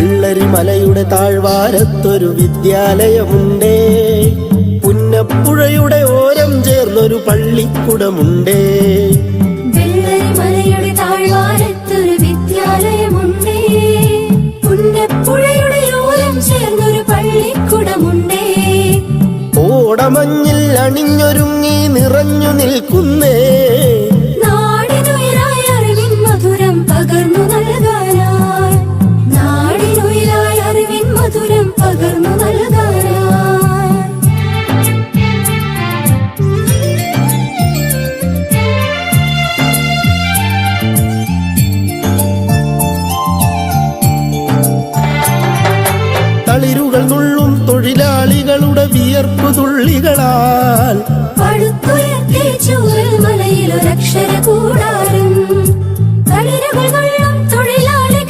വെള്ളരിമലയുടെ താഴ്വാരത്തൊരു വിദ്യാലയമുണ്ടേ, പുന്നപ്പുഴയുടെ ഓരം ചേർന്നൊരു പള്ളിക്കുടമുണ്ടേ. വെള്ളരിമലയുടെ താഴ്വാരത്തൊരു വിദ്യാലയമുണ്ടേ, പുന്നപ്പുഴയുടെ ഓരം ചേർന്നൊരു പള്ളിക്കുടമുണ്ടേ. ഓടമഞ്ഞിൽ അണിഞ്ഞൊരുങ്ങി നിറഞ്ഞു നിൽക്കുന്നേ, നാടിനുയിരായി അറിവിൻ മധുരം പകർന്നു നൽകാനായി, നാടിനുയിരായി അറിവിൻ മധുരം പകർന്നു നൽകാനായി. തളിരുകൾ നുള്ളും തൊഴിലാളികളുടെ വിയർപ്പു തുള്ളികളാൽ പടുത്തുയർത്തി ചൂരൽ മലയിലൊരക്ഷര കൂടാ